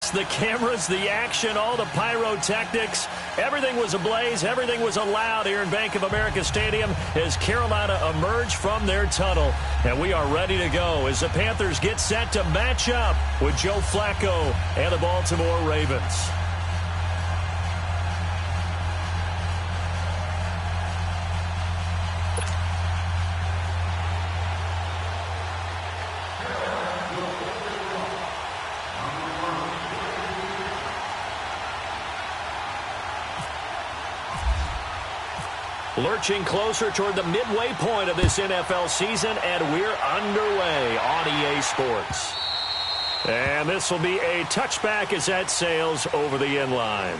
lights, the cameras, the action, all the pyrotechnics. Everything was ablaze. Everything was allowed here in Bank of America Stadium as Carolina emerged from their tunnel. And we are ready to go as the Panthers get set to match up with Joe Flacco and the Baltimore Ravens. Lurching closer toward the midway point of this NFL season, and we're underway on EA Sports. And this will be a touchback as that sails over the end line.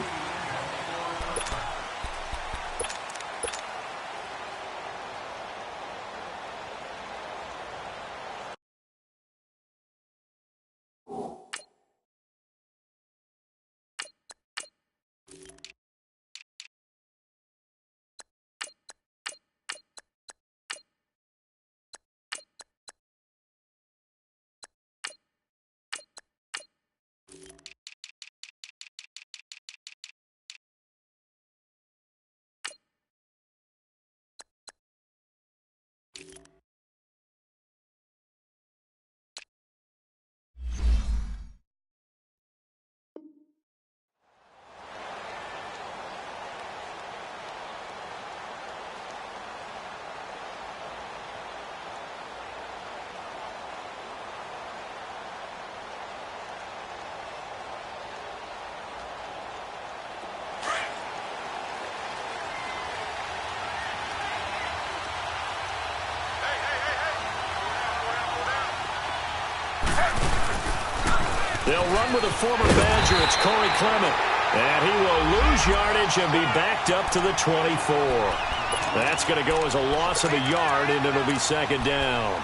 They'll run with a former Badger. It's Corey Clement. And he will lose yardage and be backed up to the 24. That's going to go as a loss of a yard, and it'll be second down.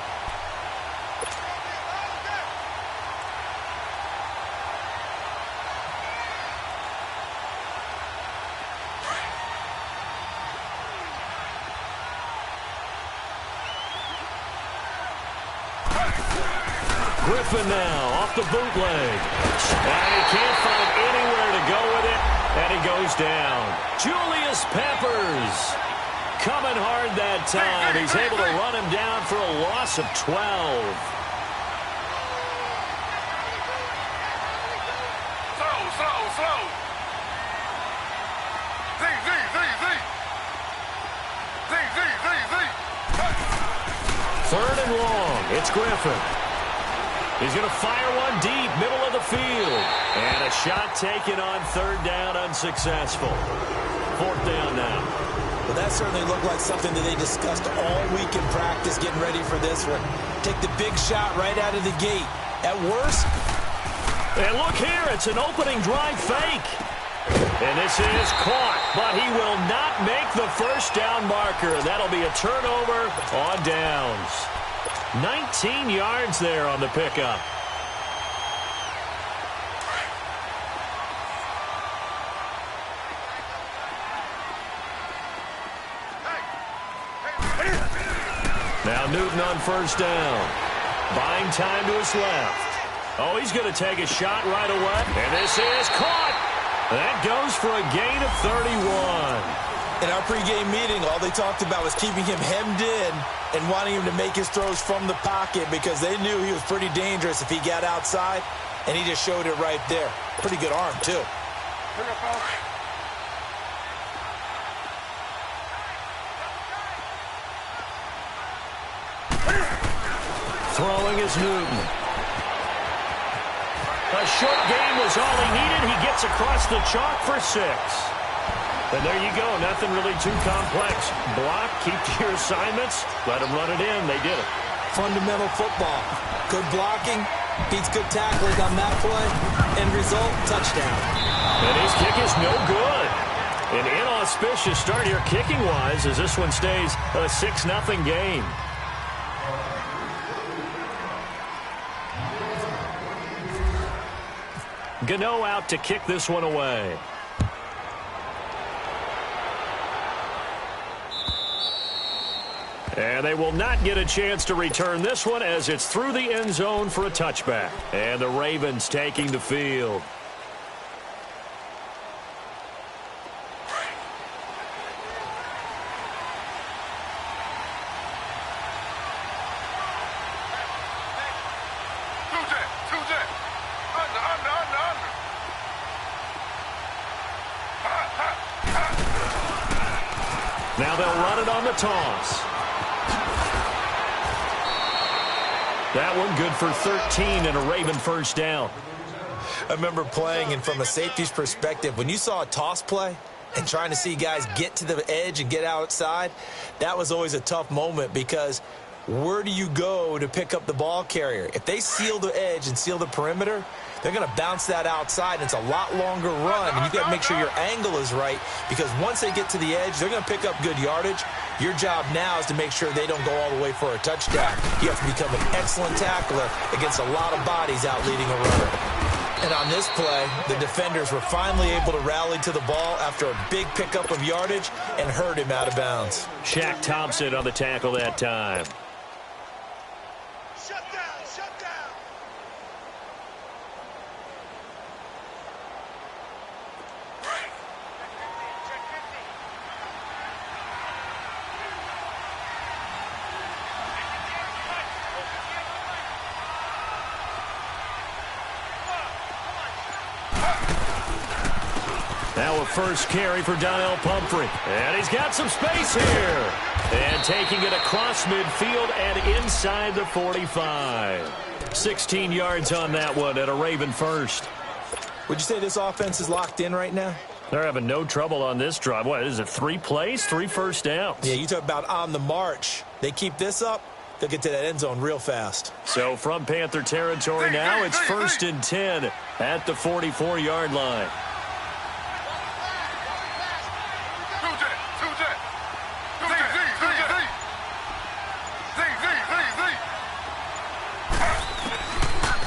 Griffin now off the bootleg. And he can't find anywhere to go with it. And he goes down. Julius Peppers coming hard that time. He's able to run him down for a loss of 12. Slow. Third and long. It's Griffin. He's going to fire one deep, middle of the field. And a shot taken on third down, unsuccessful. Fourth down now. Well, that certainly looked like something that they discussed all week in practice, getting ready for this one. Take the big shot right out of the gate. At worst. And look here, it's an opening drive fake. And this is caught, but he will not make the first down marker. That'll be a turnover on downs. 19 yards there on the pickup. Now Newton on first down. Buying time to his left. Oh, he's going to take a shot right away. And this is caught. That goes for a gain of 31. In our pregame meeting, all they talked about was keeping him hemmed in and wanting him to make his throws from the pocket because they knew he was pretty dangerous if he got outside, and he just showed it right there. Pretty good arm, too. Throwing is Newton. A short game was all he needed. He gets across the chalk for 6. And there you go. Nothing really too complex. Block, keep to your assignments, let them run it in. They did it. Fundamental football. Good blocking, beats good tackling on that play. End result, touchdown. And his kick is no good. An inauspicious start here kicking-wise as this one stays a 6-0 game. Gano out to kick this one away. And they will not get a chance to return this one as it's through the end zone for a touchback. And the Ravens taking the field. Now they'll run it on the toss. That one good for 13 and a Raven first down. I remember playing, and from a safety's perspective, when you saw a toss play and trying to see guys get to the edge and get outside, that was always a tough moment because where do you go to pick up the ball carrier? If they seal the edge and seal the perimeter, they're going to bounce that outside, and it's a lot longer run, and you've got to make sure your angle is right because once they get to the edge, they're going to pick up good yardage. Your job now is to make sure they don't go all the way for a touchdown. You have to become an excellent tackler against a lot of bodies out leading a runner. And on this play, the defenders were finally able to rally to the ball after a big pickup of yardage and hurt him out of bounds. Shaq Thompson on the tackle that time. Shut down, shut down. Now a first carry for Donnell Pumphrey. And he's got some space here. And taking it across midfield and inside the 45. 16 yards on that one at a Raven first. Would you say this offense is locked in right now? They're having no trouble on this drive. What is it, 3 plays, 3 first downs? Yeah, you talk about on the march. They keep this up, they'll get to that end zone real fast. So from Panther territory now, it's 1st and 10 at the 44-yard line.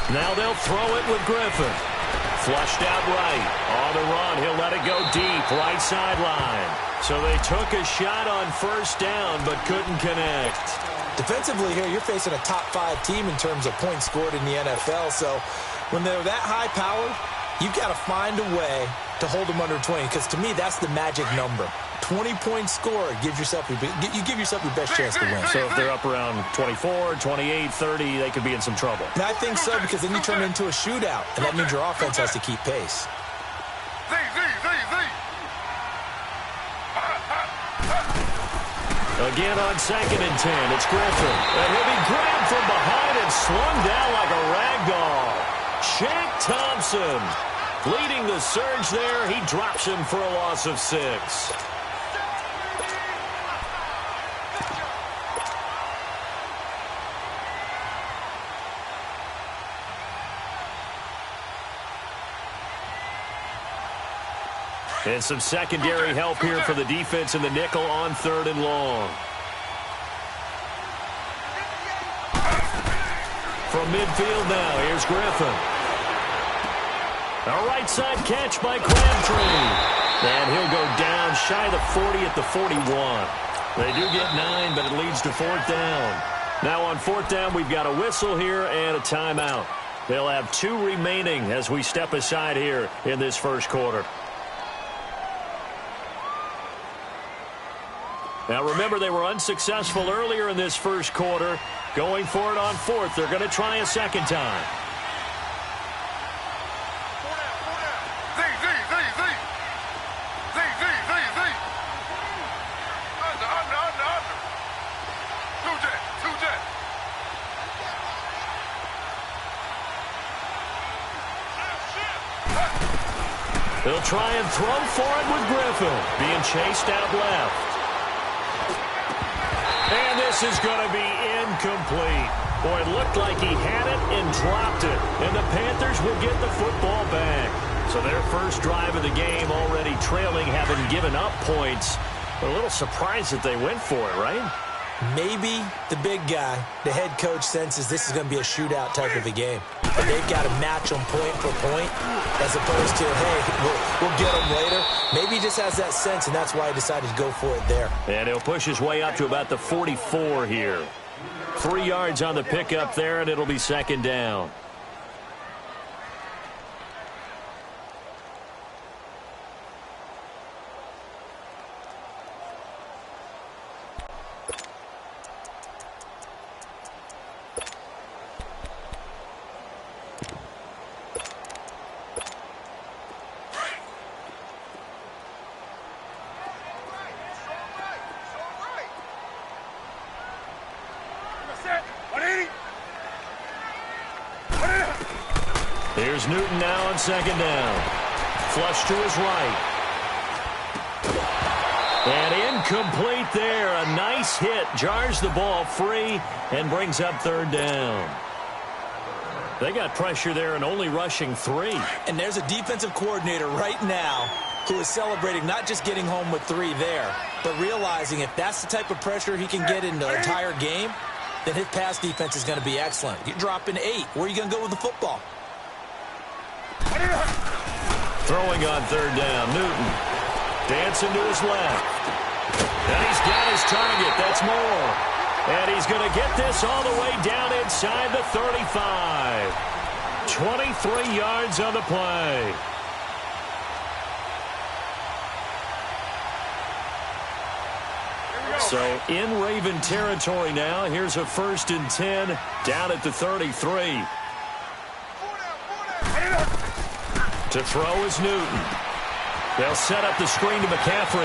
Now they'll throw it with Griffin. Flushed out right. On the run, he'll let it go deep, right sideline. So they took a shot on first down, but couldn't connect. Defensively here, you're facing a top 5 team in terms of points scored in the NFL. So when they're that high-powered, you've got to find a way to hold them under 20, because to me, that's the magic number. 20-point score, you give yourself your best chance to win. So if they're up around 24, 28, 30, they could be in some trouble. And I think so, because then you turn it into a shootout, and that means your offense has to keep pace. Again on 2nd and 10, it's Griffin. And he'll be grabbed from behind and slung down like a rag doll. Shaq Thompson leading the surge there. He drops him for a loss of 6. And some secondary help here for the defense in the nickel on 3rd and long. From midfield now, here's Griffin. A right side catch by Crabtree. And he'll go down shy of the 40 at the 41. They do get 9, but it leads to 4th down. Now on 4th down, we've got a whistle here and a timeout. They'll have 2 remaining as we step aside here in this first quarter. Now, remember, they were unsuccessful earlier in this first quarter. Going for it on 4th. They're going to try a second time. They'll try and throw for it with Griffin. Being chased out left. And this is going to be incomplete. Boy, it looked like he had it and dropped it. And the Panthers will get the football back. So their first drive of the game already trailing, having given up points. But a little surprised that they went for it, right? Maybe the big guy, the head coach, senses this is going to be a shootout type of a game. But they've got to match them point for point as opposed to, hey, we'll get them later. Maybe he just has that sense, and that's why he decided to go for it there. And he'll push his way up to about the 44 here. 3 yards on the pickup there, and it'll be 2nd down. Here's Newton now on second down. Flush to his right. And incomplete there. A nice hit. Jars the ball free and brings up third down. They got pressure there and only rushing 3. And there's a defensive coordinator right now who is celebrating not just getting home with 3 there, but realizing if that's the type of pressure he can get in the entire game, then his pass defense is going to be excellent. You're dropping 8. Where are you going to go with the football? Throwing on third down. Newton dancing to his left. And he's got his target. That's more. And he's going to get this all the way down inside the 35. 23 yards on the play. So in Raven territory now. Here's a 1st and 10 down at the 33. To throw is Newton. They'll set up the screen to McCaffrey.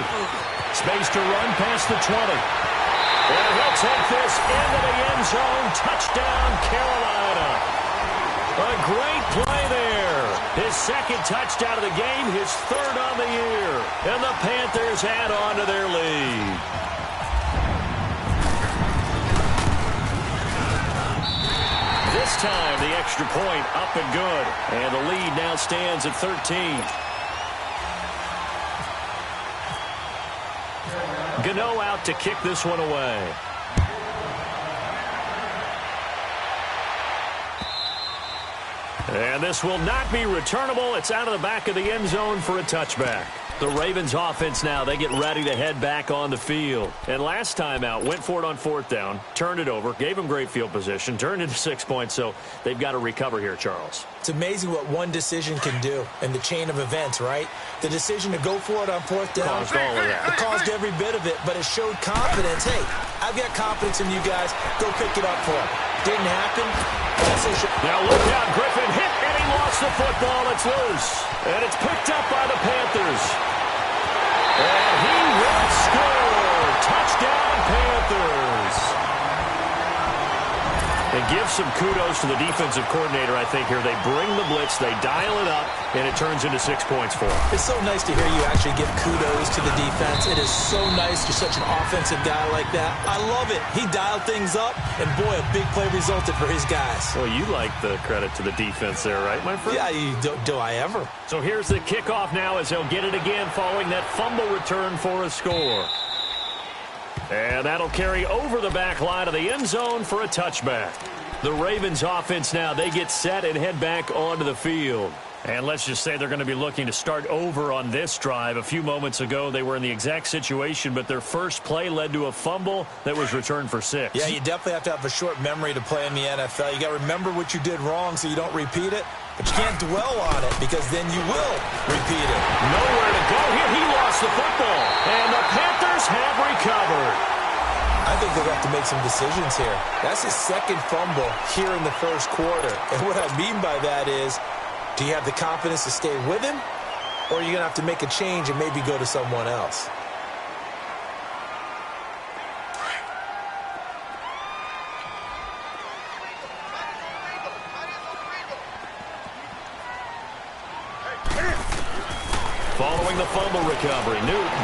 Space to run past the 20. And he'll take this into the end zone. Touchdown, Carolina. A great play there. His 2nd touchdown of the game, his 3rd on the year. And the Panthers add on to their lead. This time, the extra point up and good. And the lead now stands at 13. Gano out to kick this one away. And this will not be returnable. It's out of the back of the end zone for a touchback. The Ravens offense now, they get ready to head back on the field. And last time out, went for it on 4th down, turned it over, gave them great field position, turned into 6 points, so they've got to recover here, Charles. It's amazing what one decision can do in the chain of events, right? The decision to go for it on 4th down. Caused all of that. It caused every bit of it, but it showed confidence. Hey, I've got confidence in you guys. Go pick it up for him. Didn't happen. Now look out, Griffin hit, and he lost the football. It's loose. And it's picked up by the Panthers. And he will score. Touchdown, Panthers. And give some kudos to the defensive coordinator, I think, here. They bring the blitz, they dial it up, and it turns into 6 points for them. It's so nice to hear you actually give kudos to the defense. It is so nice you're such an offensive guy like that. I love it. He dialed things up, and boy, a big play resulted for his guys. Well, you like the credit to the defense there, right, my friend? Yeah, do I ever. So here's the kickoff now as they'll get it again following that fumble return for a score. And that'll carry over the back line of the end zone for a touchback. The Ravens offense now, they get set and head back onto the field. And let's just say they're going to be looking to start over on this drive. A few moments ago, they were in the exact situation, but their first play led to a fumble that was returned for 6. Yeah, you definitely have to have a short memory to play in the NFL. You got to remember what you did wrong so you don't repeat it. But you can't dwell on it because then you will repeat it. Nowhere to go here. He lost the football. And the Panthers have recovered. I think they'll have to make some decisions here. That's his 2nd fumble here in the first quarter. And what I mean by that is, do you have the confidence to stay with him? Or are you going to have to make a change and maybe go to someone else? Following the fumble recovery, Newton.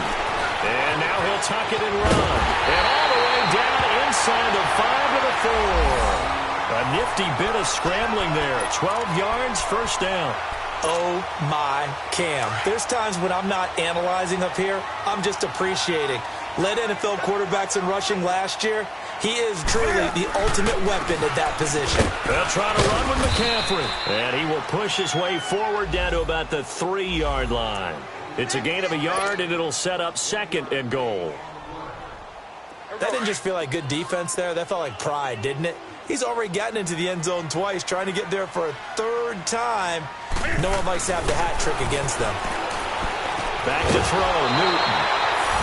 And now he'll tuck it and run. And all the way down inside the 5 to the 4. A nifty bit of scrambling there. 12 yards, first down. Oh, my Cam. There's times when I'm not analyzing up here. I'm just appreciating. Led NFL quarterbacks in rushing last year. He is truly the ultimate weapon at that position. They'll try to run with McCaffrey. And he will push his way forward down to about the 3-yard line. It's a gain of a yard, and it'll set up 2nd and goal. That didn't just feel like good defense there. That felt like pride, didn't it? He's already gotten into the end zone twice, trying to get there for a 3rd time. No one likes to have the hat trick against them. Back to throw, Newton.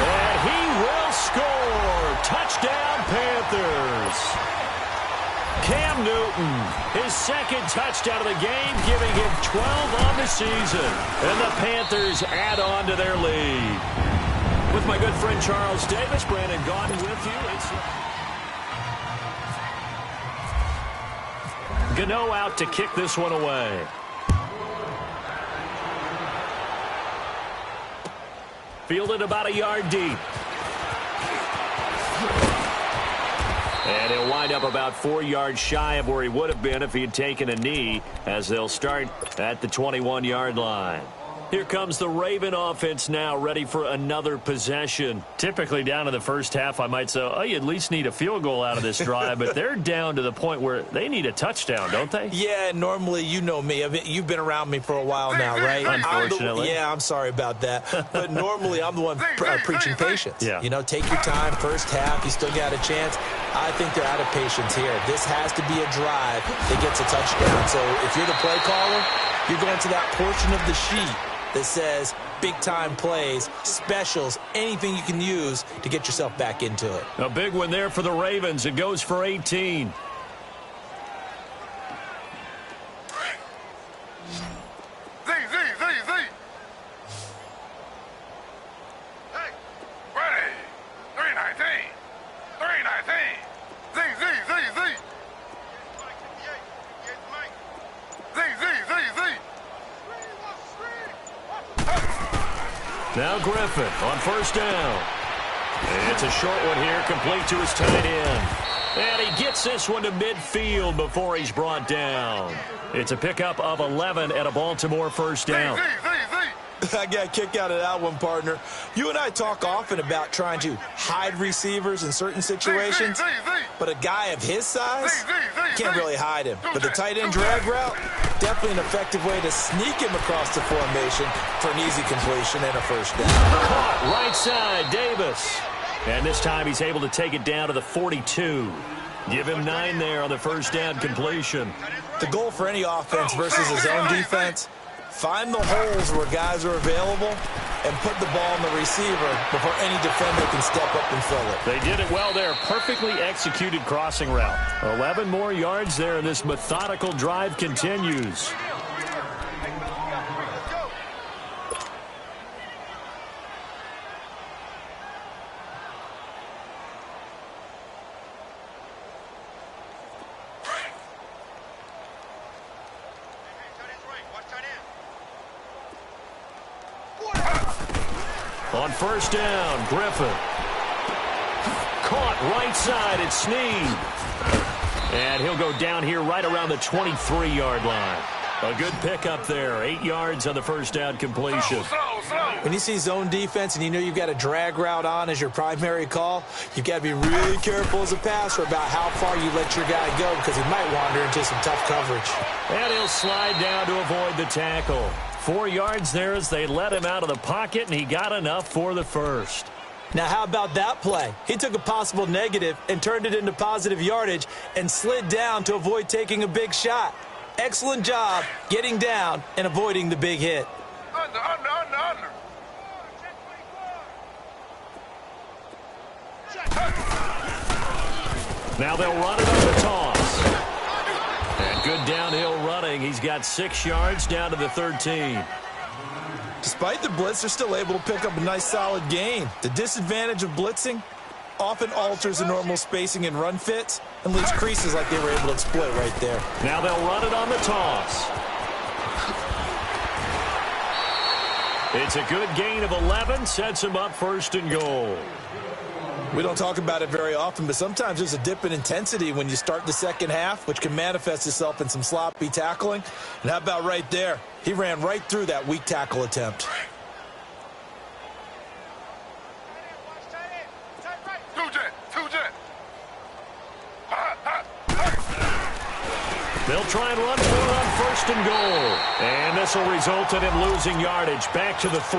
And he will score. Touchdown, Panthers. Cam Newton, his 2nd touchdown of the game, giving him 12 on the season. And the Panthers add on to their lead. With my good friend Charles Davis, Brandon Gaudin with you. Gano out to kick this one away. Fielded about a yard deep. And he'll wind up about 4 yards shy of where he would have been if he had taken a knee, as they'll start at the 21-yard line. Here comes the Raven offense now, ready for another possession. Typically down in the first half, I might say, oh, you at least need a field goal out of this drive, but they're down to the point where they need a touchdown, don't they? Yeah, normally, you know me. I mean, you've been around me for a while now, right? Unfortunately. I'm sorry about that. But normally, I'm the one preaching patience. Yeah. You know, take your time. First half, you still got a chance. I think they're out of patience here. This has to be a drive that gets a touchdown. So if you're the play caller, you're going to that portion of the sheet that says big-time plays, specials, anything you can use to get yourself back into it. A big one there for the Ravens. It goes for 18. Now Griffin on first down. It's a short one here, complete to his tight end. And he gets this one to midfield before he's brought down. It's a pickup of 11 at a Baltimore first down. I got a kick out of that one, partner. You and I talk often about trying to hide receivers in certain situations, but a guy of his size, can't really hide him. But the tight end drag route, definitely an effective way to sneak him across the formation for an easy completion and a first down. Caught right side, Davis. And this time he's able to take it down to the 42. Give him 9 there on the first down completion. The goal for any offense versus his own defense, find the holes where guys are available and put the ball on the receiver before any defender can step up and fill it. They did it well there. Perfectly executed crossing route. 11 more yards there, and this methodical drive continues. On first down, Griffin. Caught right side, it's Snead. And he'll go down here right around the 23-yard line. A good pickup there. 8 yards on the first down completion. When you see zone defense and you know you've got a drag route on as your primary call, you've got to be really careful as a passer about how far you let your guy go because he might wander into some tough coverage. And he'll slide down to avoid the tackle. 4 yards there as they let him out of the pocket, and he got enough for the first. Now, how about that play? He took a possible negative and turned it into positive yardage and slid down to avoid taking a big shot. Excellent job getting down and avoiding the big hit. Under. Now they'll run it on the toss. And good downhill running. He's got 6 yards down to the 13. Despite the blitz, they're still able to pick up a nice solid gain. The disadvantage of blitzing often alters the normal spacing and run fits and leaves creases like they were able to exploit right there. Now they'll run it on the toss. It's a good gain of 11, sets him up first and goal. We don't talk about it very often, but sometimes there's a dip in intensity when you start the second half, which can manifest itself in some sloppy tackling. And how about right there? He ran right through that weak tackle attempt. They'll try and run for it on first and goal. And this will result in him losing yardage back to the 3.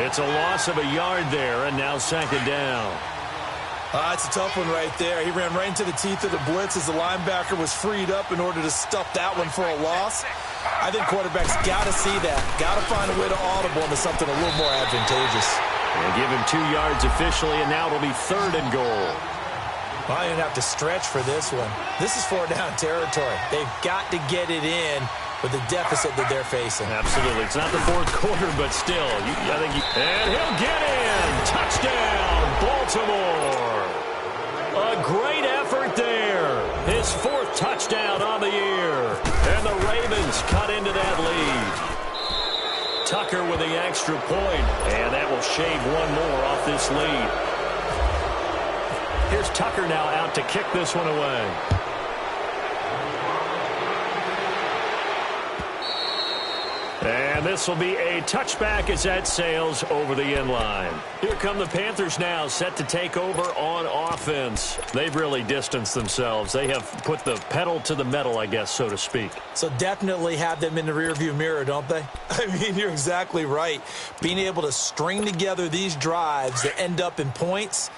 It's a loss of a yard there, and now second down. It's a tough one right there. He ran right into the teeth of the blitz as the linebacker was freed up in order to stuff that one for a loss. I think quarterbacks got to see that. Got to find a way to audible into something a little more advantageous. They give him 2 yards officially, and now it'll be third and goal. I didn't have to stretch for this one. This is 4-down territory. They've got to get it in with the deficit that they're facing. Absolutely. It's not the fourth quarter, but still. And he'll get in. Touchdown, Baltimore. A great effort there. His 4th touchdown on the year. And the Ravens cut into that lead. Tucker with the extra point, and that will shave one more off this lead. Here's Tucker now out to kick this one away. And this will be a touchback as that sails over the end line. Here come the Panthers now, set to take over on offense. They've really distanced themselves. They have put the pedal to the metal, I guess, so to speak. So definitely have them in the rearview mirror, don't they? I mean, you're exactly right. Being able to string together these drives that end up in points,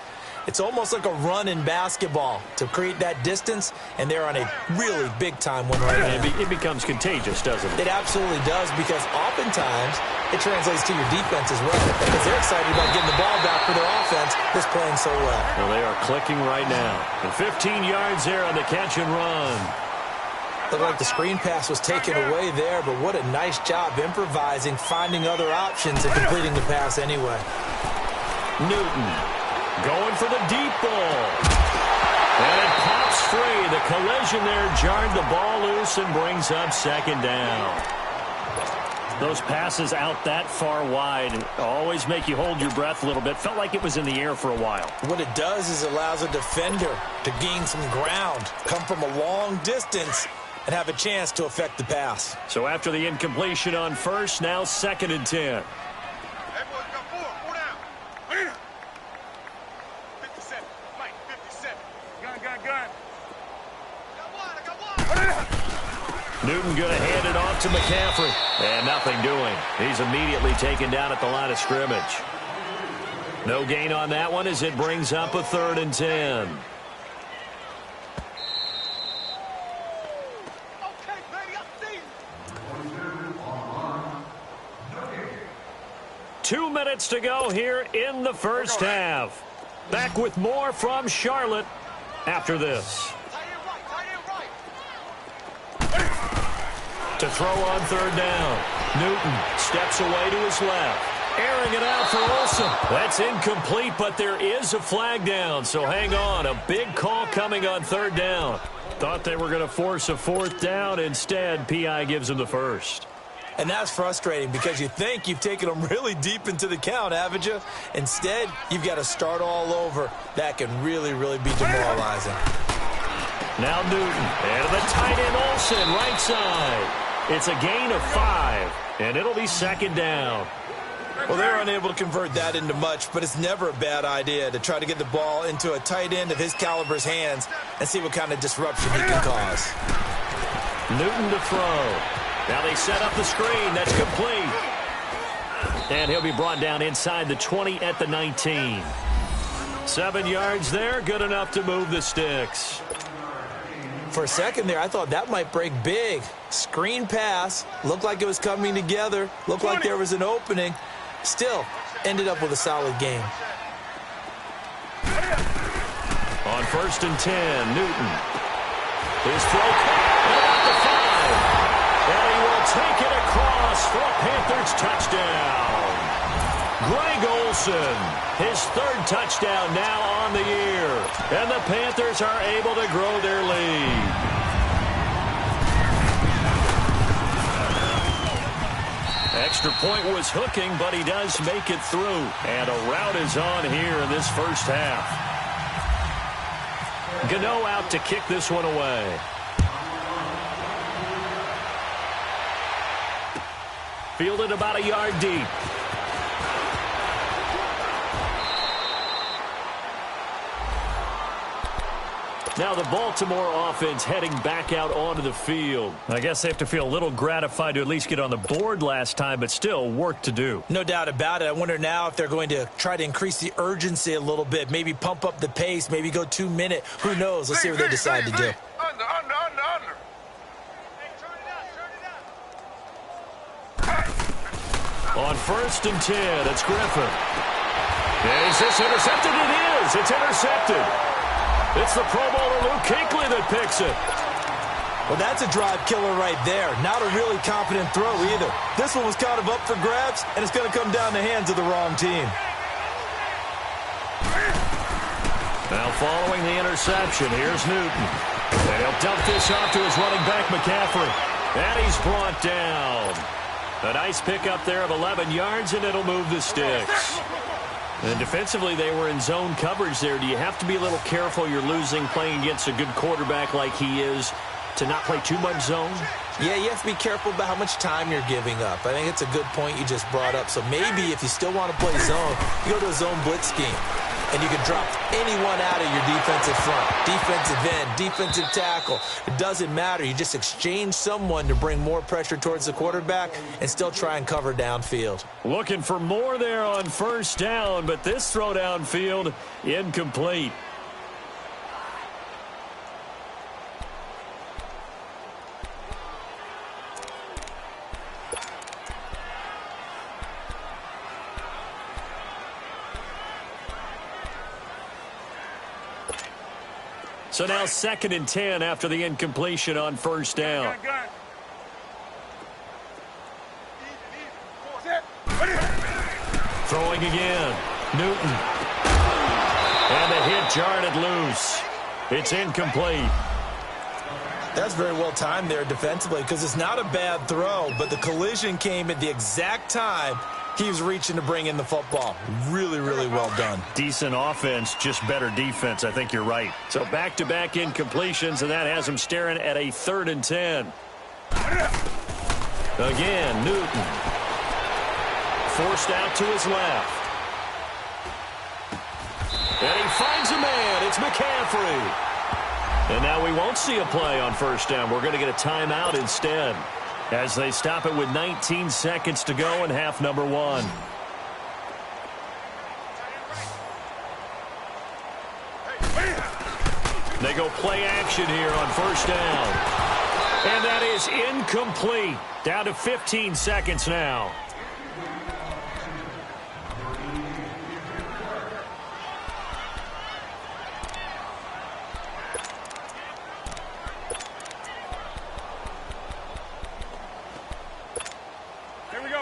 it's almost like a run in basketball to create that distance, and they're on a really big-time one right now. It becomes contagious, doesn't it? It absolutely does, because oftentimes it translates to your defense as well, because they're excited about getting the ball back for their offense that's playing so well. Well, they are clicking right now. And 15 yards there on the catch and run. Looked like the screen pass was taken away there, but what a nice job improvising, finding other options, and completing the pass anyway. Newton going for the deep ball. And it pops free. The collision there jarred the ball loose and brings up second down. Those passes out that far wide always make you hold your breath a little bit. Felt like it was in the air for a while. What it does is allows a defender to gain some ground, come from a long distance, and have a chance to affect the pass. So after the incompletion on first, now 2nd and 10. Newton going to hand it off to McCaffrey. And nothing doing. He's immediately taken down at the line of scrimmage. No gain on that one as it brings up a 3rd and 10. Okay, baby, I see you. 2 minutes to go here in the first half. Back with more from Charlotte after this. To throw on 3rd down. Newton steps away to his left. Airing it out for Olsen. That's incomplete, but there is a flag down, so hang on. A big call coming on 3rd down. Thought they were going to force a 4th down. Instead, P.I. gives them the first. And that's frustrating because you think you've taken them really deep into the count, haven't you? Instead, you've got to start all over. That can really, really be demoralizing. Now Newton. And the tight end Olsen, right side. It's a gain of 5, and it'll be 2nd down. Well, they're unable to convert that into much, but it's never a bad idea to try to get the ball into a tight end of his caliber's hands and see what kind of disruption he can cause. Newton to throw. Now they set up the screen. That's complete. And he'll be brought down inside the 20 at the 19. 7 yards there, good enough to move the sticks. For a second there, I thought that might break big. Screen pass, looked like it was coming together, looked like there was an opening. Still, ended up with a solid game. On 1st and 10, Newton. His throw about the 5. And he will take it across for a Panthers touchdown. Greg Olsen, his 3rd touchdown now on the year. And the Panthers are able to grow their lead. Extra point was hooking, but he does make it through. And a rout is on here in this first half. Gano out to kick this one away. Fielded about a yard deep. Now the Baltimore offense heading back out onto the field. I guess they have to feel a little gratified to at least get on the board last time, but still work to do. No doubt about it. I wonder now if they're going to try to increase the urgency a little bit, maybe pump up the pace, maybe go 2 minute. Who knows? Let's see what they decide to do. Under. On 1st and 10, it's Griffin. Is this intercepted? It is. It's intercepted. It's the Pro Bowler Luke Kuechly that picks it. Well, that's a drive killer right there. Not a really confident throw either. This one was kind of up for grabs, and it's going to come down the hands of the wrong team. Now following the interception, here's Newton. And he'll dump this off to his running back, McCaffrey. And he's brought down. A nice pickup there of 11 yards, and it'll move the sticks. And defensively, they were in zone coverage there. Do you have to be a little careful you're losing playing against a good quarterback like he is to not play too much zone? Yeah, you have to be careful about how much time you're giving up. I think it's a good point you just brought up. So maybe if you still want to play zone, you go to a zone blitz scheme. And you can drop anyone out of your defensive front, defensive end, defensive tackle. It doesn't matter. You just exchange someone to bring more pressure towards the quarterback and still try and cover downfield. Looking for more there on first down, but this throw downfield incomplete. So now 2nd and 10 after the incompletion on first down. Throwing again. Newton. And the hit jarred it loose. It's incomplete. That's very well timed there defensively because it's not a bad throw, but the collision came at the exact time he was reaching to bring in the football. Really, really well done. Decent offense, just better defense. I think you're right. So back-to-back incompletions, and that has him staring at a 3rd and 10. Again, Newton. Forced out to his left. And he finds a man. It's McCaffrey. And now we won't see a play on first down. We're going to get a timeout instead, as they stop it with 19 seconds to go in half number 1. They go play action here on first down. And that is incomplete. Down to 15 seconds now.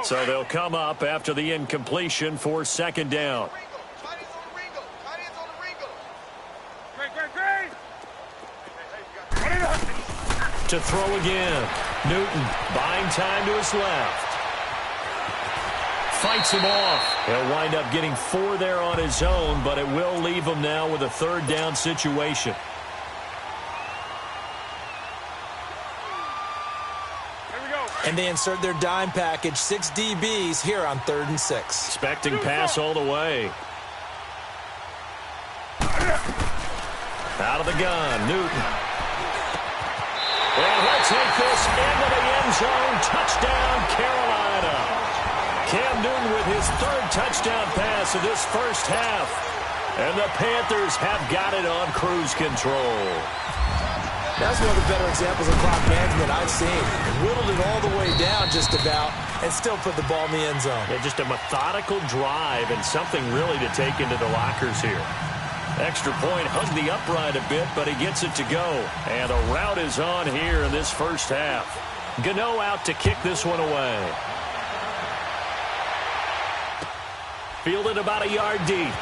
So they'll come up after the incompletion for 2nd down. To throw again. Newton buying time to his left. Fights him off. He'll wind up getting 4 there on his own, but it will leave him now with a 3rd down situation. And they insert their dime package, 6 DBs here on 3rd and 6. Expecting pass all the way. Out of the gun, Newton. And he'll take this into the end zone. Touchdown, Carolina. Cam Newton with his 3rd touchdown pass of this first half. And the Panthers have got it on cruise control. That's one of the better examples of clock management I've seen. Whittled it all the way down just about and still put the ball in the end zone. Yeah, just a methodical drive and something really to take into the lockers here. Extra point, hugged the upright a bit, but he gets it to go. And a rout is on here in this first half. Gano out to kick this one away. Fielded about a yard deep.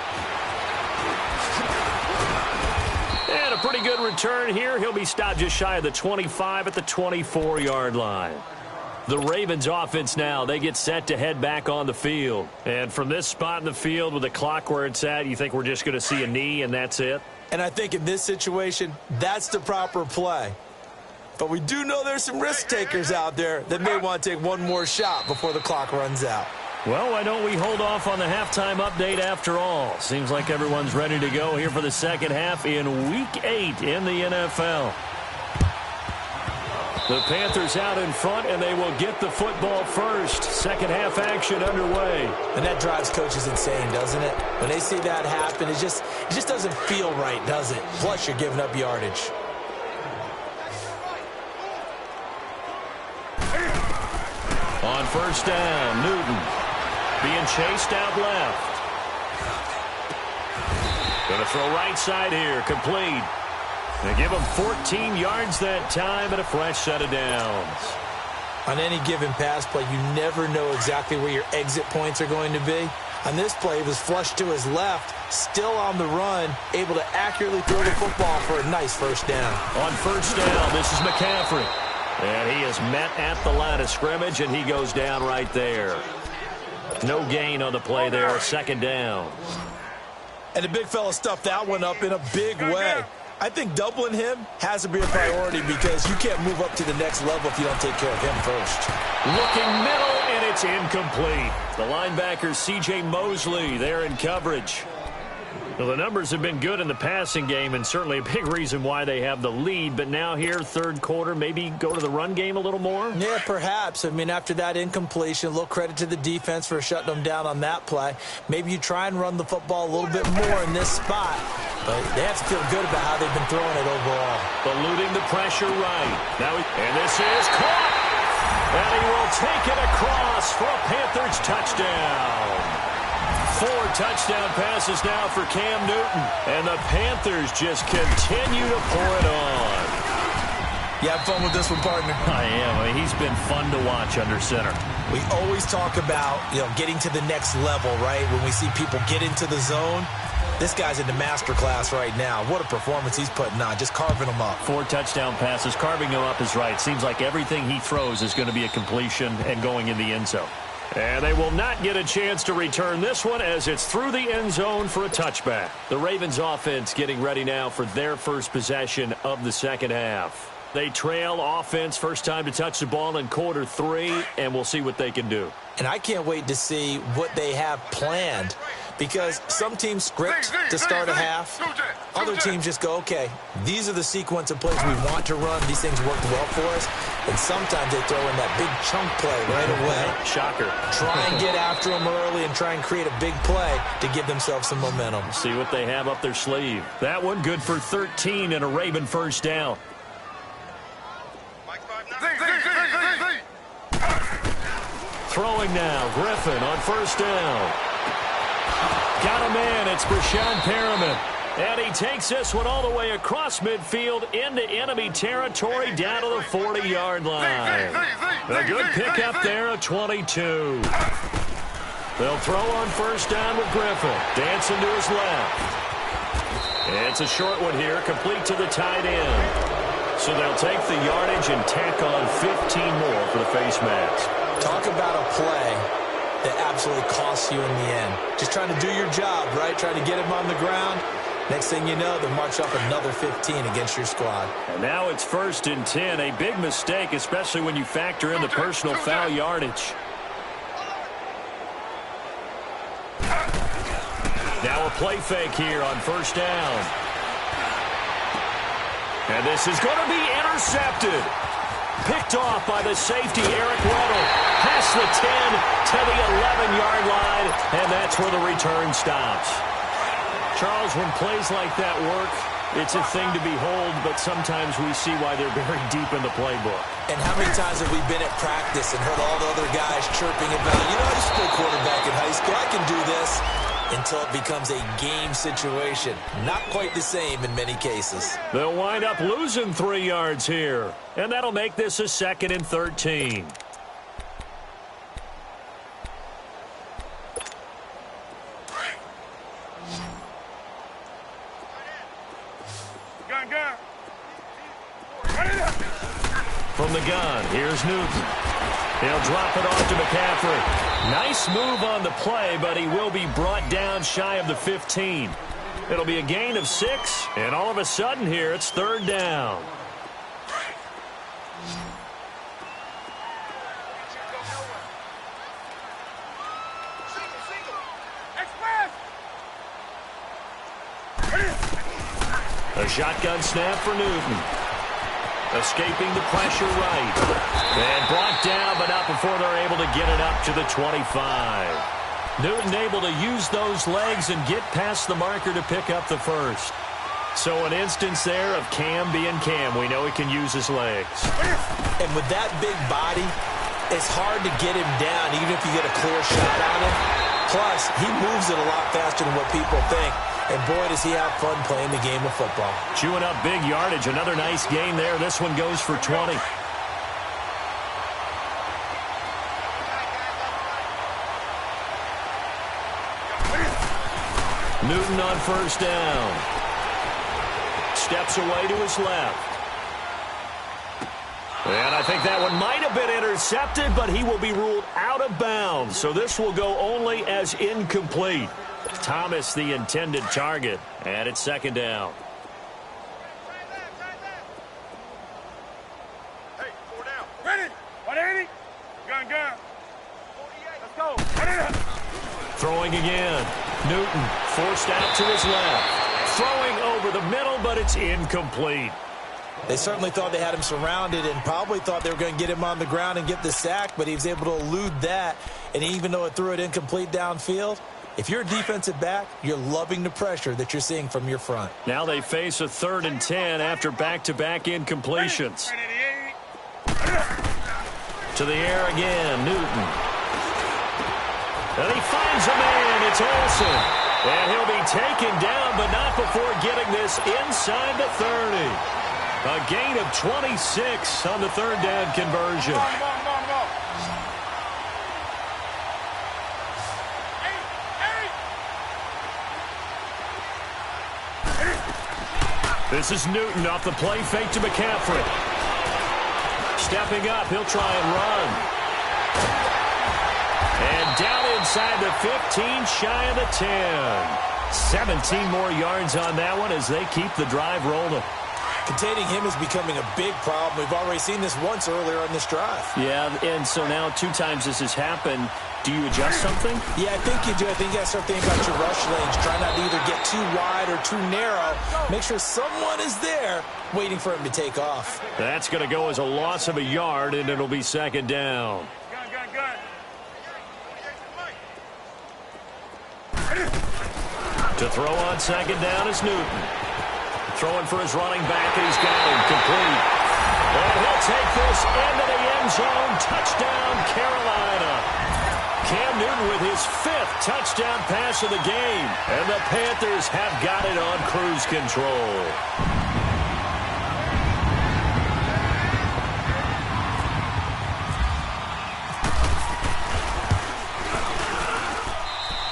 And a pretty good return here. He'll be stopped just shy of the 25 at the 24-yard line. The Ravens offense now, they get set to head back on the field. And from this spot in the field with the clock where it's at, you think we're just going to see a knee and that's it? And I think in this situation, that's the proper play. But we do know there's some risk takers out there that may want to take one more shot before the clock runs out. Well, why don't we hold off on the halftime update after all? Seems like everyone's ready to go here for the second half in Week 8 in the NFL. The Panthers out in front, and they will get the football first. Second half action underway. And that drives coaches insane, doesn't it? When they see that happen, it just doesn't feel right, does it? Plus, you're giving up yardage. On first down, Newton being chased out left. Going to throw right side here, complete. They give him 14 yards that time and a fresh set of downs. On any given pass play, you never know exactly where your exit points are going to be. On this play, he was flushed to his left, still on the run, able to accurately throw the football for a nice first down. On first down, this is McCaffrey. And he is met at the line of scrimmage, and he goes down right there. No gain on the play there, second down. And the big fella stuffed that one up in a big way. I think doubling him has to be a priority because you can't move up to the next level if you don't take care of him first. Looking middle, and it's incomplete. The linebacker, C.J. Mosley, there in coverage. Well, the numbers have been good in the passing game and certainly a big reason why they have the lead. But now here, third quarter, maybe go to the run game a little more? Yeah, perhaps. I mean, after that incompletion, a little credit to the defense for shutting them down on that play. Maybe you try and run the football a little bit more in this spot. But they have to feel good about how they've been throwing it overall. Eluding the pressure right. And this is caught. And he will take it across for a Panthers touchdown. 4 touchdown passes now for Cam Newton. And the Panthers just continue to pour it on. You have fun with this one, partner? I am. I mean, he's been fun to watch under center. We always talk about, getting to the next level, right? When we see people get into the zone. This guy's in the master class right now. What a performance he's putting on, just carving them up. 4 touchdown passes. Carving them up is right. Seems like everything he throws is going to be a completion and going in the end zone. And they will not get a chance to return this one as it's through the end zone for a touchback. The Ravens offense getting ready now for their first possession of the second half. They trail offense first time to touch the ball in quarter 3, and we'll see what they can do. And I can't wait to see what they have planned because some teams script to start a half. Other teams just go, okay, these are the sequence of plays we want to run. These things worked well for us. And sometimes they throw in that big chunk play right away. Shocker. Try and get after them early and try and create a big play to give themselves some momentum. See what they have up their sleeve. That one good for 13 and a Raven first down. Throwing now, Griffin on first down. Got a man, it's Brashad Perriman. And he takes this one all the way across midfield into enemy territory down to the 40-yard line. A good pickup there of 22. They'll throw on first down with Griffin. Dancing to his left. It's a short one here, complete to the tight end. So they'll take the yardage and tack on 15 more for the face mask. Talk about a play that absolutely costs you in the end. Just trying to do your job, right? Trying to get him on the ground. Next thing you know, they'll march up another 15 against your squad. And now it's 1st and 10. A big mistake, especially when you factor in the personal foul yardage. Now a play fake here on first down. And this is going to be intercepted. Picked off by the safety, Eric Weddle. Past the 10 to the 11-yard line, and that's where the return stops. Charles, when plays like that work, it's a thing to behold, but sometimes we see why they're very deep in the playbook. And how many times have we been at practice and heard all the other guys chirping about, I used to play quarterback in high school, I can do this, until it becomes a game situation. Not quite the same in many cases. They'll wind up losing 3 yards here, and that'll make this a 2nd and 13. From the gun, here's Newton. He'll drop it off to McCaffrey. Nice move on the play, but he will be brought down shy of the 15. It'll be a gain of 6, and all of a sudden here, it's 3rd down. A shotgun snap for Newton. Escaping the pressure right. And brought down, but not before they're able to get it up to the 25. Newton able to use those legs and get past the marker to pick up the first. So an instance there of Cam being Cam. We know he can use his legs. And with that big body, it's hard to get him down even if you get a clear shot on him. Plus, he moves it a lot faster than what people think. And boy, does he have fun playing the game of football. Chewing up big yardage. Another nice gain there. This one goes for 20. Newton on first down. Steps away to his left. And I think that one might have been intercepted, but he will be ruled out of bounds. So this will go only as incomplete. Thomas, the intended target, and it's second down. Hey, 4 down. Ready. 180. Gun. Let's go. Throwing again. Newton forced out to his left. Throwing over the middle, but it's incomplete. They certainly thought they had him surrounded and probably thought they were going to get him on the ground and get the sack, but he was able to elude that. And even though it threw it incomplete downfield, if you're a defensive back, you're loving the pressure that you're seeing from your front. Now they face a 3rd and 10 after back-to-back incompletions. To the air again, Newton. And he finds a man. It's Olsen. And he'll be taken down, but not before getting this inside the 30. A gain of 26 on the 3rd down conversion. This is Newton off the play fake to McCaffrey. Stepping up, he'll try and run. And down inside the 15, shy of the 10. 17 more yards on that one as they keep the drive rolling. Containing him is becoming a big problem. We've already seen this once earlier on this drive. Yeah, and so now 2 times this has happened. Do you adjust something? Yeah, I think you do. I think you got to start thinking about your rush lanes. Try not to either get too wide or too narrow. Make sure someone is there waiting for him to take off. That's going to go as a loss of a yard, and it'll be second down. To throw on second down is Newton. Throwing for his running back, and he's got him complete. And he'll take this into the end zone. Touchdown, Carolina. Cam Newton with his 5th touchdown pass of the game. And the Panthers have got it on cruise control.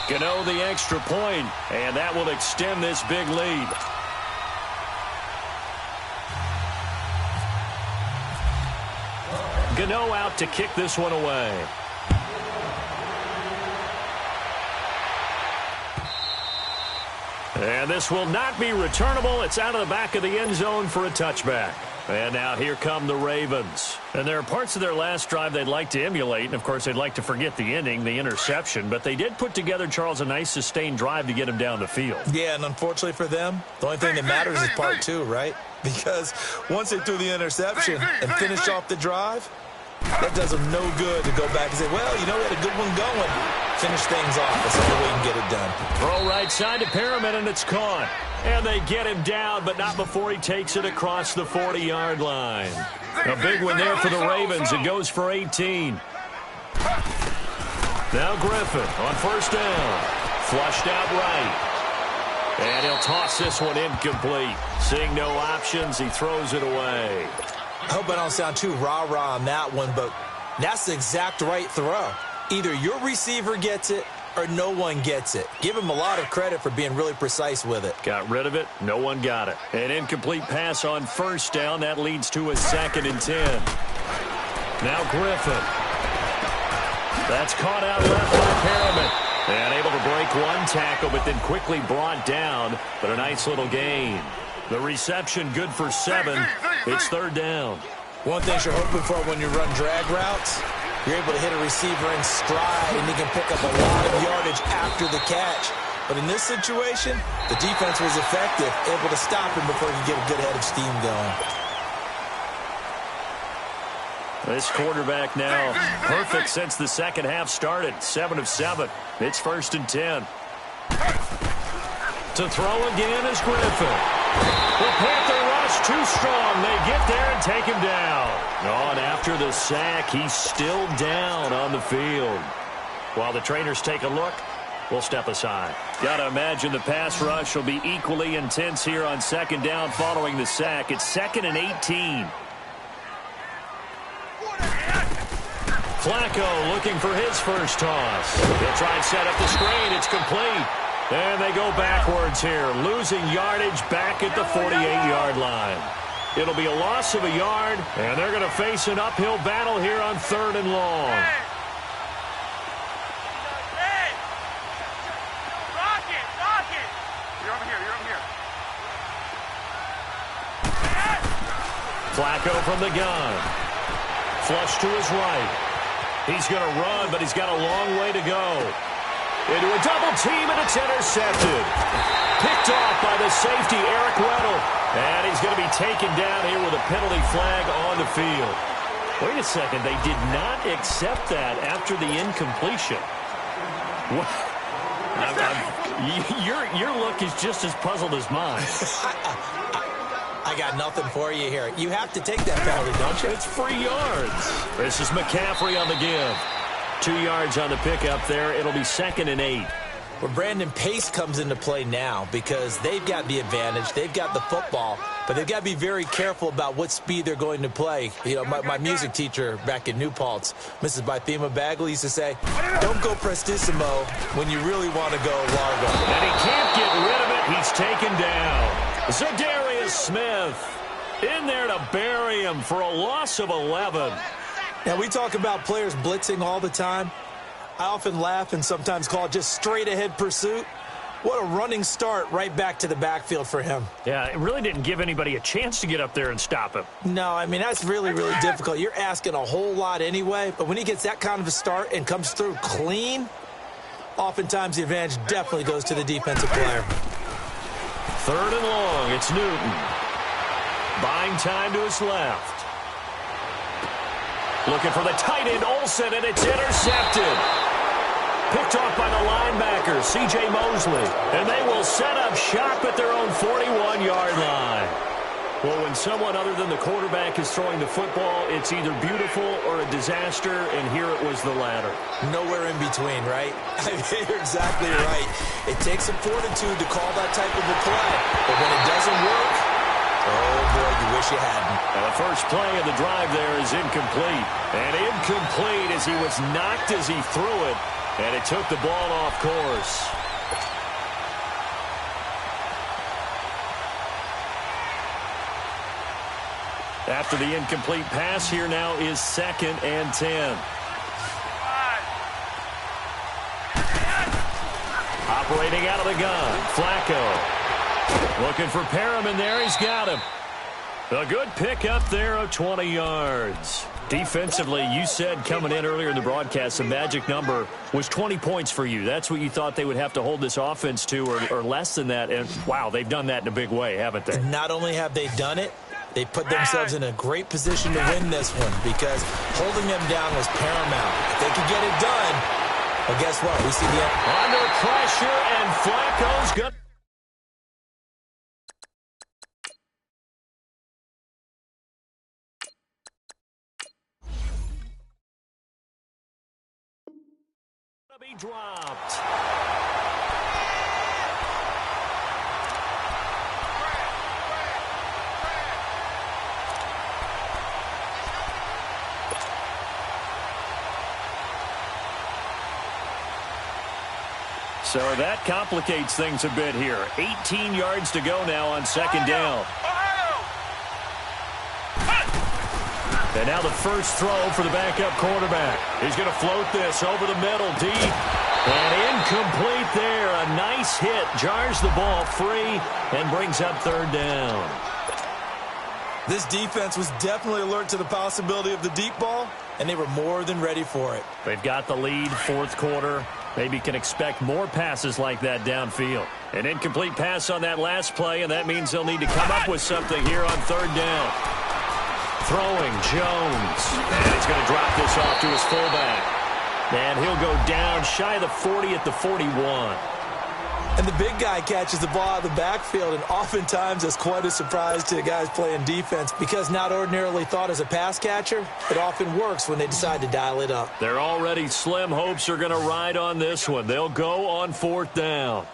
Gano the extra point, and that will extend this big lead. Gano out to kick this one away. And this will not be returnable. It's out of the back of the end zone for a touchback. And now here come the Ravens. And there are parts of their last drive they'd like to emulate. And, of course, they'd like to forget the ending, the interception. But they did put together, Charles, a nice sustained drive to get him down the field. Yeah, and unfortunately for them, the only thing that matters is part 2, right? Because once they threw the interception and finished off the drive, that does them no good to go back and say, well, you know, we had a good one going. Finish things off. That's the only way you can get it done. Throw right side to Perriman, and it's caught. And they get him down, but not before he takes it across the 40-yard line. A big one there for the Ravens. It goes for 18. Now Griffin on first down. Flushed out right. And he'll toss this one incomplete. Seeing no options, he throws it away. I hope I don't sound too rah-rah on that one, but that's the exact right throw. Either your receiver gets it or no one gets it. Give him a lot of credit for being really precise with it. Got rid of it. No one got it. An incomplete pass on first down. That leads to a 2nd and 10. Now Griffin. That's caught out left by Perriman. And able to break one tackle, but then quickly brought down. But a nice little gain. The reception good for 7. It's 3rd down. One thing you're hoping for when you run drag routes, you're able to hit a receiver in stride, and he can pick up a lot of yardage after the catch. But in this situation, the defense was effective, able to stop him before he could get a good head of steam going. This quarterback now perfect since the second half started. 7 of 7. It's 1st and 10. To throw again is Griffin. The Panther rush too strong. They get there and take him down. Oh, and after the sack, he's still down on the field. While the trainers take a look, we'll step aside. Got to imagine the pass rush will be equally intense here on 2nd down following the sack. It's 2nd and 18. Flacco looking for his first toss. He'll try and set up the screen. It's complete. And they go backwards here, losing yardage back at the 48-yard line. It'll be a loss of a yard, and they're going to face an uphill battle here on 3rd and long. Hey! Rock it! Rock it! You're over here. You're over here. Flacco from the gun. Flush to his right. He's going to run, but he's got a long way to go. Into a double team, and it's intercepted. Picked off by the safety, Eric Weddle. And he's going to be taken down here with a penalty flag on the field. Wait a second. They did not accept that after the incompletion. What? Your look is just as puzzled as mine. I got nothing for you here. You have to take that penalty, don't you? It's free yards. This is McCaffrey on the give. 2 yards on the pickup there. It'll be 2nd and 8. Well, Brandon, pace comes into play now because they've got the advantage. They've got the football, but they've got to be very careful about what speed they're going to play. You know, my music teacher back in New Paltz, Mrs. Bythema Bagley, used to say, don't go prestissimo when you really want to go largo. And he can't get rid of it. He's taken down. Zadarius Smith in there to bury him for a loss of 11. Now, we talk about players blitzing all the time. I often laugh and sometimes call it just straight-ahead pursuit. What a running start right back to the backfield for him. Yeah, it really didn't give anybody a chance to get up there and stop him. No, I mean, that's really, really difficult. You're asking a whole lot anyway, but when he gets that kind of a start and comes through clean, oftentimes the advantage definitely goes to the defensive player. 3rd and long, it's Newton. Buying time to his left. Looking for the tight end, Olsen, and it's intercepted. Picked off by the linebacker, C.J. Mosley. And they will set up shop at their own 41-yard line. Well, when someone other than the quarterback is throwing the football, it's either beautiful or a disaster, and here it was the latter. Nowhere in between, right? I mean, you're exactly right. It takes some fortitude to call that type of a play, but when it doesn't work, oh, boy, you wish you hadn't. And the first play of the drive there is incomplete. And incomplete as he was knocked as he threw it, and it took the ball off course. After the incomplete pass, here now is 2nd and 10. Operating out of the gun, Flacco. Looking for Perriman there. He's got him. A good pickup there of 20 yards. Defensively, you said coming in earlier in the broadcast, the magic number was 20 points for you. That's what you thought they would have to hold this offense to, or less than that. And, wow, they've done that in a big way, haven't they? And not only have they done it, they put themselves in a great position to win this one because holding them down was paramount. If they could get it done, well, guess what? We see the end. Under pressure, and Flacco's good. Be dropped. So that complicates things a bit here. 18 yards to go now on 2nd down. And now the first throw for the backup quarterback. He's going to float this over the middle, deep. And incomplete there. A nice hit. Jars the ball free and brings up 3rd down. This defense was definitely alert to the possibility of the deep ball, and they were more than ready for it. They've got the lead, 4th quarter. Maybe can expect more passes like that downfield. An incomplete pass on that last play, and that means they'll need to come up with something here on 3rd down. Throwing, Jones. And he's going to drop this off to his fullback. And he'll go down shy of the 40 at the 41. And the big guy catches the ball out of the backfield, and oftentimes that's quite a surprise to the guys playing defense because not ordinarily thought as a pass catcher, it often works when they decide to dial it up. Their already slim hopes are going to ride on this one. They'll go on 4th down.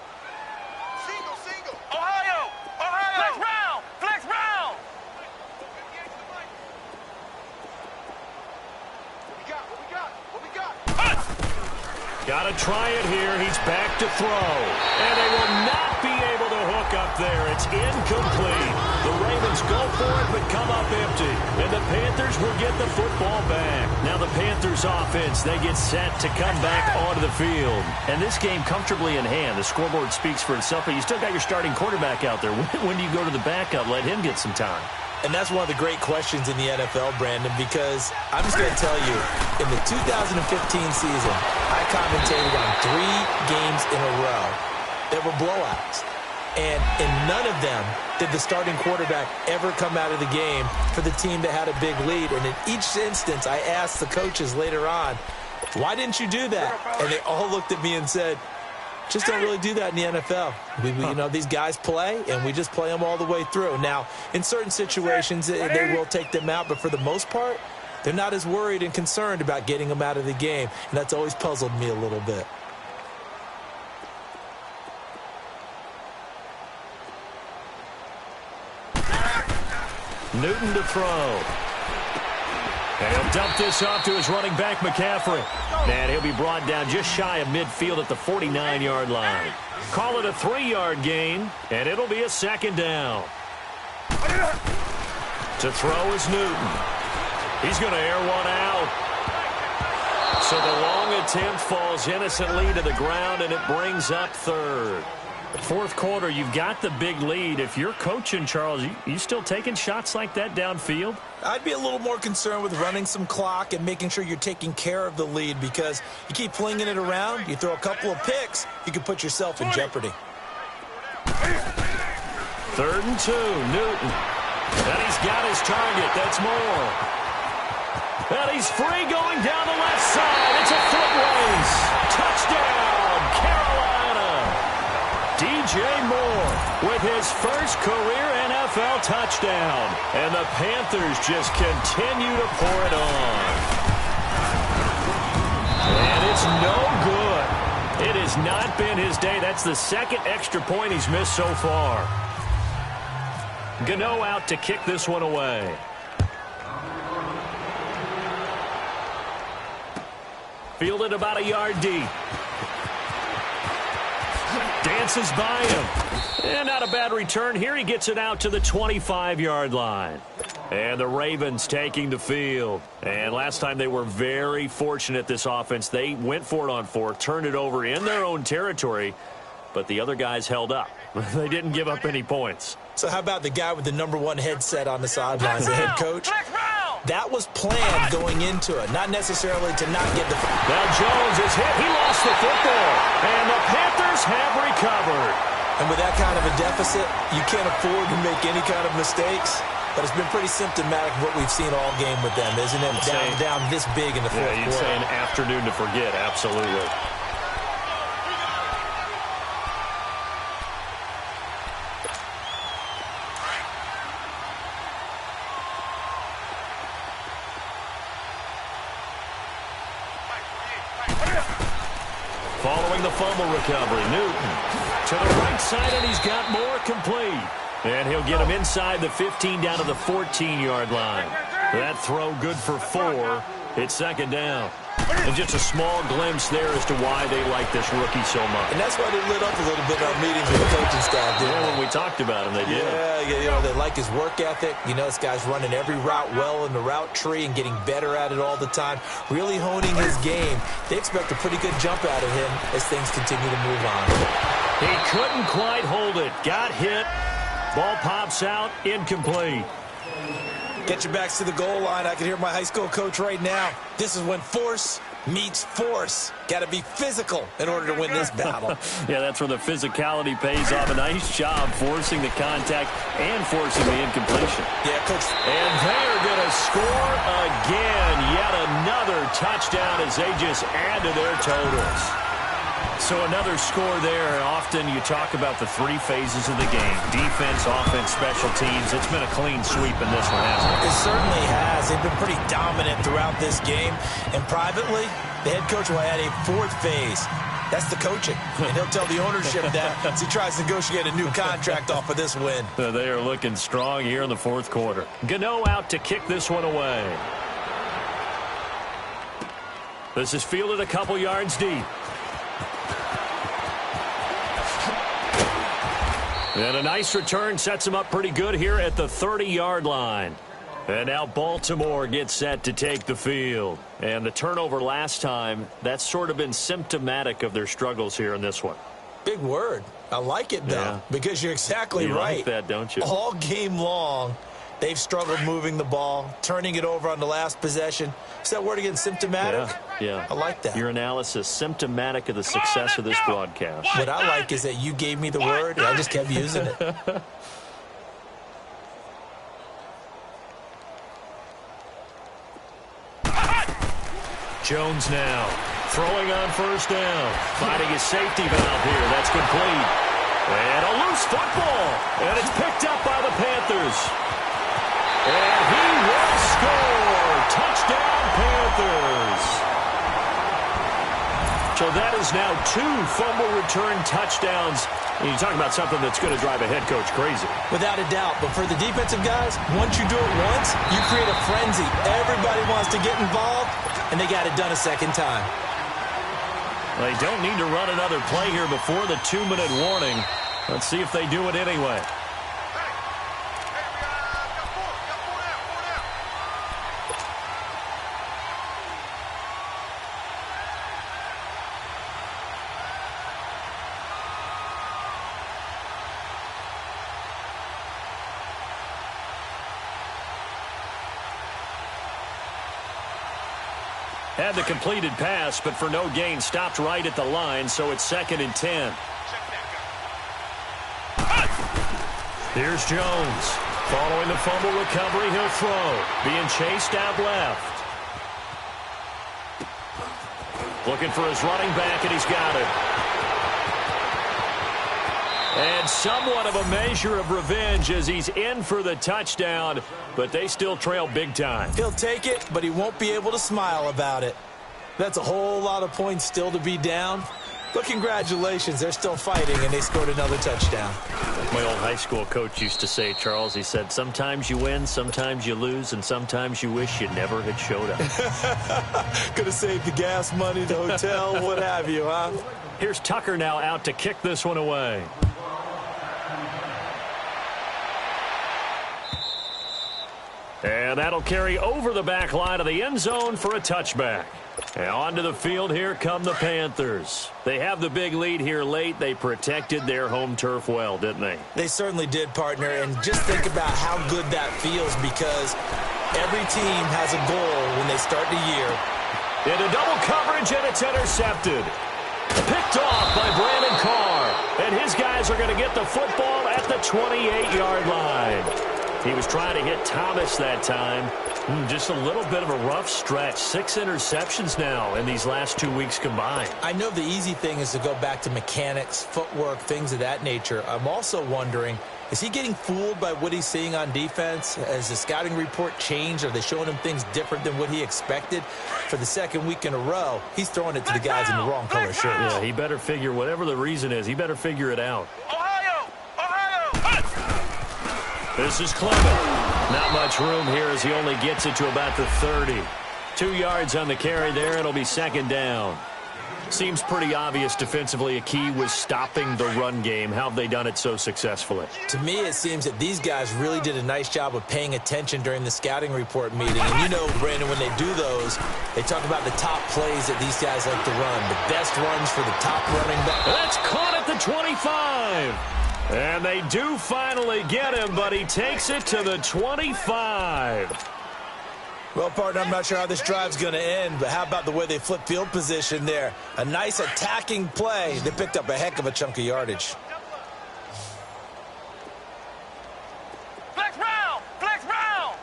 Single. Ohio. Flex round. What we got? Got to try it here. He's back to throw. And they will not be able to hook up there. It's incomplete. The Ravens go for it but come up empty. And the Panthers will get the football back. Now the Panthers offense, they get set to come back onto the field. And this game comfortably in hand. The scoreboard speaks for itself, but you still got your starting quarterback out there. When do you go to the backup? Let him get some time. And that's one of the great questions in the NFL, Brandon, because I'm just going to tell you, in the 2015 season, I commentated on 3 games in a row that were blowouts. And in none of them did the starting quarterback ever come out of the game for the team that had a big lead. And in each instance, I asked the coaches later on, why didn't you do that? And they all looked at me and said, just don't really do that in the NFL. You know, these guys play, and we just play them all the way through. Now, in certain situations, they will take them out, but for the most part, they're not as worried and concerned about getting them out of the game, and that's always puzzled me a little bit. Newton to throw. And he'll dump this off to his running back, McCaffrey. And he'll be brought down just shy of midfield at the 49-yard line. Call it a 3-yard gain, and it'll be a second down. To throw is Newton. He's going to air one out. So the long attempt falls innocently to the ground, and it brings up third. Fourth quarter, you've got the big lead. If you're coaching, Charles, you still taking shots like that downfield? I'd be a little more concerned with running some clock and making sure you're taking care of the lead, because you keep flinging it around, you throw a couple of picks, you can put yourself in jeopardy. 3rd and 2, Newton. And he's got his target. That's more. And he's free going down the left side. It's a foot race. Touchdown, Carolina. DJ Moore with his first career NFL touchdown. And the Panthers just continue to pour it on. And it's no good. It has not been his day. That's the second extra point he's missed so far. Gano out to kick this one away. Fielded about a yard deep. Dances by him. And not a bad return. Here he gets it out to the 25-yard line. And the Ravens taking the field. And last time they were very fortunate, this offense. They went for it on 4, turned it over in their own territory, but the other guys held up. They didn't give up any points. So how about the guy with the #1 headset on the sidelines, the head coach? That was planned going into it, not necessarily to not get the... Now Jones is hit. He lost the football. And the Panthers have recovered. And with that kind of a deficit, you can't afford to make any kind of mistakes. But it's been pretty symptomatic of what we've seen all game with them, isn't it? Down this big in the fourth quarter. You'd say an afternoon to forget, absolutely. Following the fumble recovery, Newton to the right side, and he's got more complete. And he'll get him inside the 15 down to the 14-yard line. That throw good for 4. It's second down. And just a small glimpse there as to why they like this rookie so much. And that's why they lit up a little bit in our meetings with the coaching staff, didn't they? When we talked about him, they did. Yeah, you know, they like his work ethic. You know, this guy's running every route well in the route tree and getting better at it all the time, really honing his game. They expect a pretty good jump out of him as things continue to move on. He couldn't quite hold it. Got hit. Ball pops out. Incomplete. Get your backs to the goal line. I can hear my high school coach right now. This is when force meets force. Got to be physical in order to win this battle. Yeah, that's where the physicality pays off. A nice job forcing the contact and forcing the incompletion. Yeah, Coach. And they're going to score again. Yet another touchdown as they just add to their totals. So another score there. Often you talk about the 3 phases of the game. Defense, offense, special teams. It's been a clean sweep in this one, hasn't it? It certainly has. They've been pretty dominant throughout this game. And privately, the head coach will add a 4th phase. That's the coaching. And he'll tell the ownership that as he tries to negotiate a new contract off of this win. They are looking strong here in the 4th quarter. Gano out to kick this one away. This is fielded a couple yards deep. And a nice return sets him up pretty good here at the 30-yard line. And now Baltimore gets set to take the field. And the turnover last time, that's sort of been symptomatic of their struggles here in this one. Big word. I like it, though, because you're exactly right. You like that, don't you? All game long, they've struggled moving the ball, turning it over on the last possession. Is that word again, symptomatic? Yeah. I like that. Your analysis, symptomatic of the success of this broadcast. What I like is that you gave me the word, and I just kept using it. Jones now throwing on first down, finding his safety valve here. That's complete. And a loose football, and it's picked up by the Panthers. And he will score. Touchdown, Panthers. So that is now 2 fumble return touchdowns. And you talk about something that's going to drive a head coach crazy. Without a doubt. But for the defensive guys, once you do it once, you create a frenzy. Everybody wants to get involved, and they got it done a second time. They don't need to run another play here before the 2-minute warning. Let's see if they do it anyway. Had the completed pass, but for no gain, stopped right at the line, so it's 2nd and 10. Here's Jones. Following the fumble recovery, he'll throw. Being chased out left. Looking for his running back, and he's got it. And somewhat of a measure of revenge as he's in for the touchdown, but they still trail big time. He'll take it, but he won't be able to smile about it. That's a whole lot of points still to be down. But congratulations, they're still fighting, and they scored another touchdown. My old high school coach used to say, Charles, he said, sometimes you win, sometimes you lose, and sometimes you wish you never had showed up. Could have saved the gas money, the hotel, what have you, huh? Here's Tucker now out to kick this one away. And that'll carry over the back line of the end zone for a touchback. And onto the field, here come the Panthers. They have the big lead here late. They protected their home turf well, didn't they? They certainly did, partner. And just think about how good that feels, because every team has a goal when they start the year. Into double coverage, and it's intercepted. Picked off by Brandon Carr. And his guys are going to get the football at the 28-yard line. He was trying to hit Thomas that time. Just a little bit of a rough stretch. 6 interceptions now in these last 2 weeks combined. I know the easy thing is to go back to mechanics, footwork, things of that nature. I'm also wondering, is he getting fooled by what he's seeing on defense? Has the scouting report changed? Are they showing him things different than what he expected? For the 2nd week in a row, he's throwing it to the guys in the wrong color shirts. Yeah, he better figure, whatever the reason is, he better figure it out. This is Clement. Not much room here as he only gets it to about the 30. 2 yards on the carry there. It'll be 2nd down. Seems pretty obvious defensively a key was stopping the run game. How have they done it so successfully? To me, it seems that these guys really did a nice job of paying attention during the scouting report meeting. And you know, Brandon, when they do those, they talk about the top plays that these guys like to run. The best runs for the top running back. That's caught at the 25. And they do finally get him, but he takes it to the 25. Well, partner, I'm not sure how this drive's going to end, but how about the way they flip field position there? A nice attacking play. They picked up a heck of a chunk of yardage. Flex round! Flex round!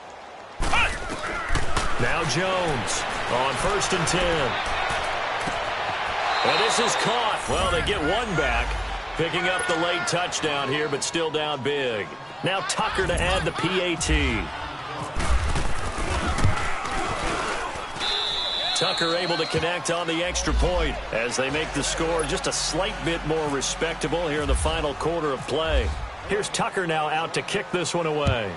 Now Jones on 1st and 10. And this is caught. Well, they get one back. Picking up the late touchdown here, but still down big. Now Tucker to add the PAT. Tucker able to connect on the extra point as they make the score just a slight bit more respectable here in the final quarter of play. Here's Tucker now out to kick this one away.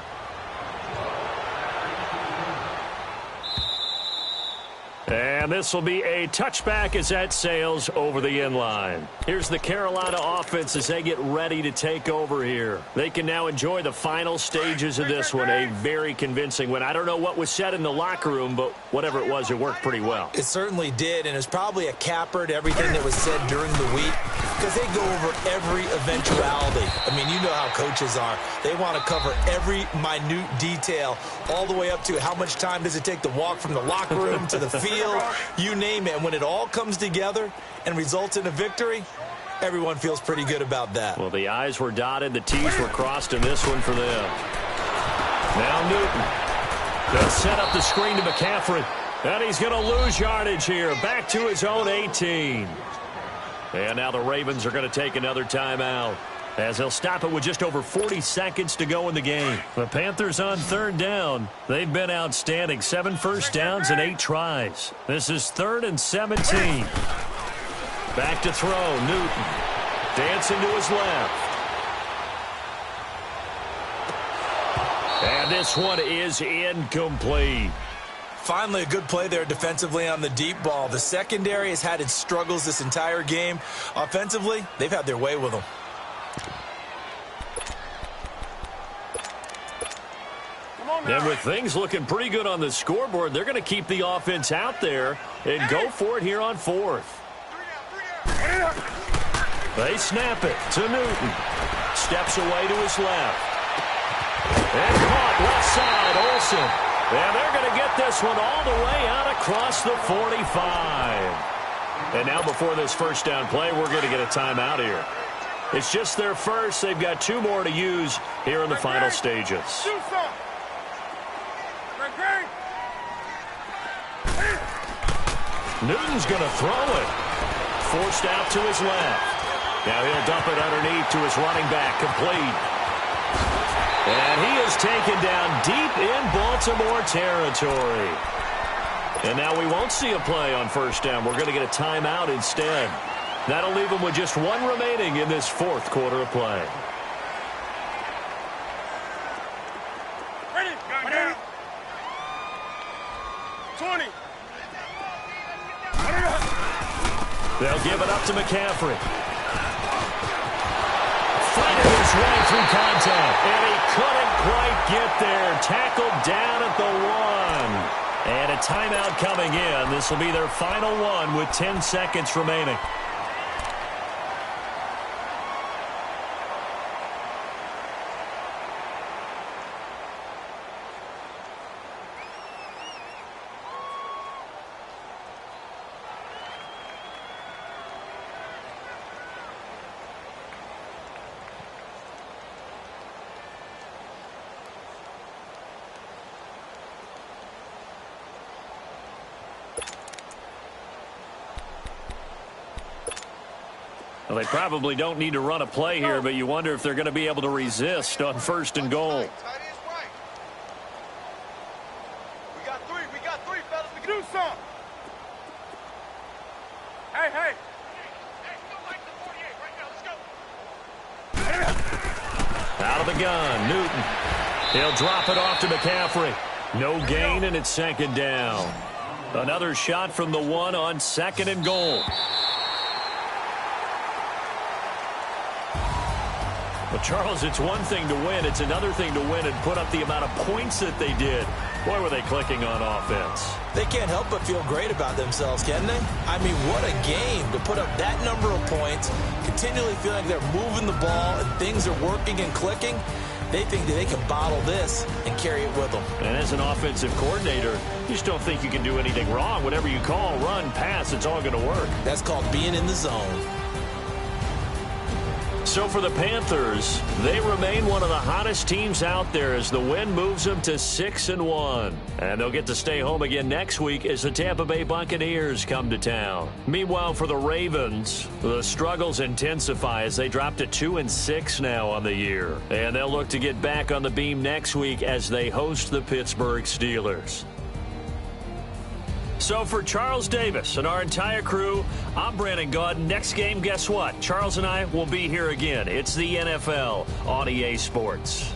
And this will be a touchback as that sails over the inline. Here's the Carolina offense as they get ready to take over here. They can now enjoy the final stages of this one. A very convincing win. I don't know what was said in the locker room, but whatever it was, it worked pretty well. It certainly did, and it's probably a capper to everything that was said during the week because they go over every eventuality. I mean, you know how coaches are. They want to cover every minute detail all the way up to how much time does it take to walk from the locker room to the field. You name it. And when it all comes together and results in a victory, everyone feels pretty good about that. Well, the I's were dotted, the T's were crossed in this one for them. Now Newton. They'll set up the screen to McCaffrey. And he's going to lose yardage here. Back to his own 18. And now the Ravens are going to take another timeout, as they'll stop it with just over 40 seconds to go in the game. The Panthers on third down. They've been outstanding. 7 first downs and 8 tries. This is 3rd and 17. Back to throw. Newton. Dancing to his left. And this one is incomplete. Finally, a good play there defensively on the deep ball. The secondary has had its struggles this entire game. Offensively, they've had their way with them. And with things looking pretty good on the scoreboard, they're going to keep the offense out there and go for it here on 4th. They snap it to Newton. Steps away to his left. And caught left side, Olsen. And they're going to get this one all the way out across the 45. And now before this first down play, we're going to get a timeout here. It's just their first. They've got 2 more to use here in the final stages. Newton's going to throw it. Forced out to his left. Now he'll dump it underneath to his running back. Complete. And he is taken down deep in Baltimore territory. And now we won't see a play on first down. We're going to get a timeout instead. That'll leave him with just 1 remaining in this 4th quarter of play. Ready? 20. They'll give it up to McCaffrey. Fighting his way through contact. And he couldn't quite get there. Tackled down at the 1. And a timeout coming in. This will be their final one with 10 seconds remaining. Well, they probably don't need to run a play here, but you wonder if they're going to be able to resist on 1st and goal. We got 3, fellas. We can do something. Hey. Hey, still like the 48 right now. Let's go. Out of the gun, Newton. He'll drop it off to McCaffrey. No gain, and it's 2nd down. Another shot from the 1 on 2nd and goal. But, Charles, it's one thing to win. It's another thing to win and put up the amount of points that they did. Boy, were they clicking on offense. They can't help but feel great about themselves, can they? I mean, what a game to put up that number of points, continually feeling like they're moving the ball and things are working and clicking. They think that they can bottle this and carry it with them. And as an offensive coordinator, you just don't think you can do anything wrong. Whatever you call, run, pass, it's all going to work. That's called being in the zone. So for the Panthers, they remain one of the hottest teams out there as the win moves them to 6-1. And they'll get to stay home again next week as the Tampa Bay Buccaneers come to town. Meanwhile, for the Ravens, the struggles intensify as they drop to 2-6 now on the year. And they'll look to get back on the beam next week as they host the Pittsburgh Steelers. So for Charles Davis and our entire crew, I'm Brandon Gaudin. Next game, guess what? Charles and I will be here again. It's the NFL on EA Sports.